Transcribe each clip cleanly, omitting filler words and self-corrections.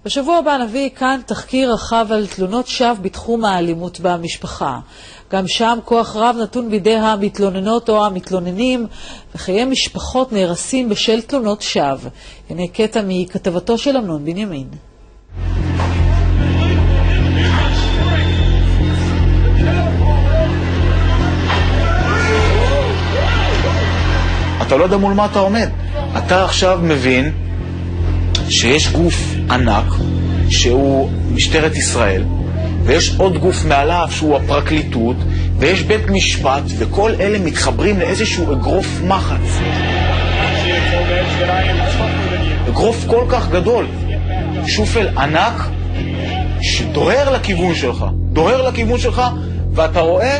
בשבוע הבא נביא כאן תחקיר רחב על תלונות שווא בתחום האלימות במשפחה. גם שם כוח רב נתון בידי המתלוננות או המתלוננים, וחיי משפחות נהרסים בשל תלונות שווא. הנה קטע מכתבתו של אמנון בנימין. אתה לא יודע מול מה אתה עומד. אתה עכשיו מבין שיש גוף ענק שהוא משטרת ישראל, ויש עוד גוף מעליו שהוא הפרקליטות, ויש בית משפט, וכל אלה מתחברים לאיזשהו אגרוף מחץ. אגרוף כל כך גדול, שופל ענק שדוהר לכיוון שלך, ואתה רואה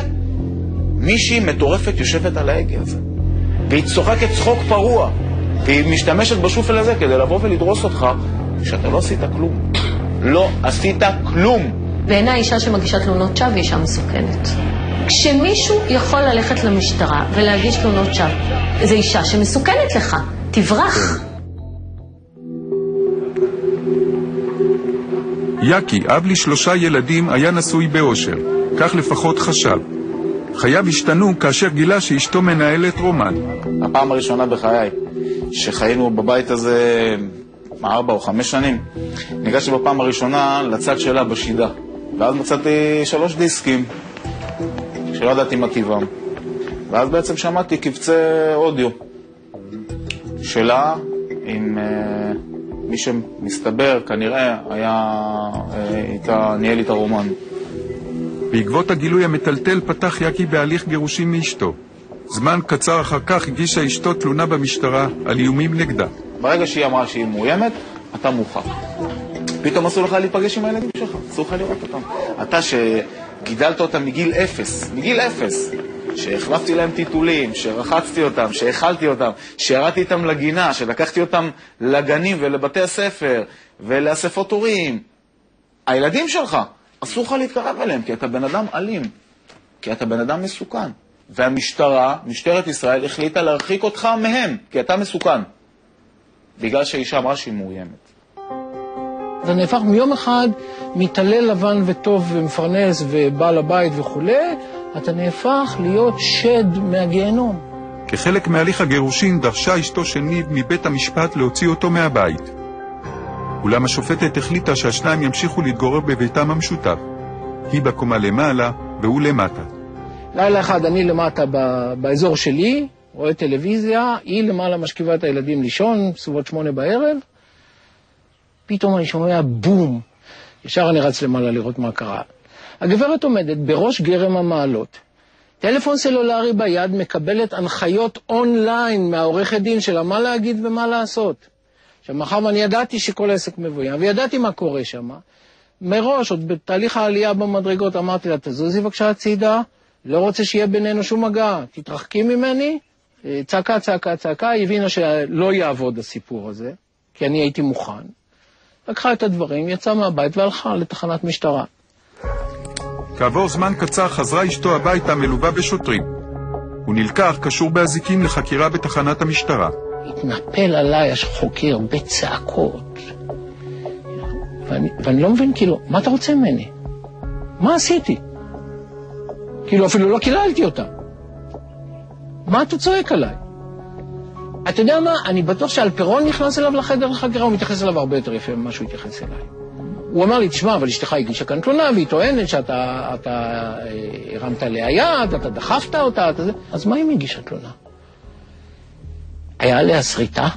מישהי מטורפת יושבת על ההגה הזה, והיא צוחקת צחוק פרוע, והיא משתמשת בשופל הזה כדי לבוא ולדרוס אותך, שאתה לא עשית כלום. לא עשית כלום. בעיני האישה שמגישה תלונות שווא היא אישה מסוכנת. כשמישהו יכול ללכת למשטרה ולהגיש תלונות שווא, זו אישה שמסוכנת לך. תברח. יקי, אב ל3 ילדים, היה נשוי באושר. כך לפחות חשב. חייו השתנו כאשר גילה שאשתו מנהלת רומן. הפעם הראשונה בחיי שחיינו בבית הזה 4 או 5 שנים, ניגשתי בפעם הראשונה לצד שלה בשידה, ואז מצאתי 3 דיסקים שלא ידעתי מה טיבם, ואז בעצם שמעתי קבצי אודיו שלה עם מי שמסתבר כנראה ניהל איתה רומן. בעקבות הגילוי המטלטל פתח יקי בהליך גירושים מאשתו. זמן קצר אחר כך הגישה אשתו תלונה במשטרה על איומים נגדה. ברגע שהיא אמרה שהיא מאוימת, אתה מוכח. פתאום אסור לך להיפגש עם הילדים שלך, אסור לך לראות אותם. אתה שגידלת אותם מגיל 0, שהחלפתי להם טיטולים, שרחצתי אותם, שהאכלתי אותם, שירדתי איתם לגינה, שלקחתי אותם לגנים ולבתי הספר ולאספות הורים. הילדים שלך, אסור לך להתקרב אליהם, כי אתה בן אדם אלים, כי אתה בן אדם מסוכן. והמשטרה, משטרת ישראל, החליטה להרחיק אותך מהם, כי אתה מסוכן. בגלל שהאישה אמרה שהיא מאוימת. אתה נהפך מיום אחד מתעלל לבן וטוב ומפרנס ובעל הבית וכו', אתה נהפך להיות שד מהגיהנום. כחלק מהליך הגירושין דרשה אשתו של ניב מבית המשפט להוציא אותו מהבית. אולם השופטת החליטה שהשניים ימשיכו להתגורר בביתם המשותף. היא בקומה למעלה והוא למטה. לילה אחד אני למטה באזור שלי, רואה טלוויזיה, היא למעלה משכיבה את הילדים לישון, בסביבות 8 בערב, פתאום אני שומע בום, ישר אני רץ למעלה לראות מה קרה. הגברת עומדת בראש גרם המעלות, טלפון סלולרי ביד, מקבלת הנחיות אונליין מהעורכת דין שלה, מה להגיד ומה לעשות. עכשיו, מאחר ואני ידעתי שכל העסק מבוים, וידעתי מה קורה שם, מראש, עוד בתהליך העלייה במדרגות, אמרתי לה, תזוזי בבקשה הצידה, לא רוצה שיהיה בינינו שום מגע, תתרחקי ממני, צעקה, צעקה, צעקה, היא הבינה שלא יעבוד הסיפור הזה, כי אני הייתי מוכן. לקחה את הדברים, יצאה מהבית והלכה לתחנת משטרה. כעבור זמן קצר חזרה אשתו הביתה מלווה בשוטרים. הוא נלקח קשור באזיקים לחקירה בתחנת המשטרה. התנפל עליי החוקר בצעקות. ואני לא מבין, כאילו, מה אתה רוצה ממני? מה עשיתי? כאילו, אפילו לא קיללתי אותה. מה אתה צועק עליי? אתה יודע מה? אני בטוח שאלפרון נכנס אליו לחדר לחקירה, הוא מתייחס אליו הרבה יותר יפה ממה שהוא התייחס אליי. הוא אמר לי, תשמע, אבל אשתך הגישה כאן תלונה, והיא טוענת שאתה הרמת עליה יד, אתה דחפת אותה, אז מה אם הגישה תלונה? היה עליה שריטה?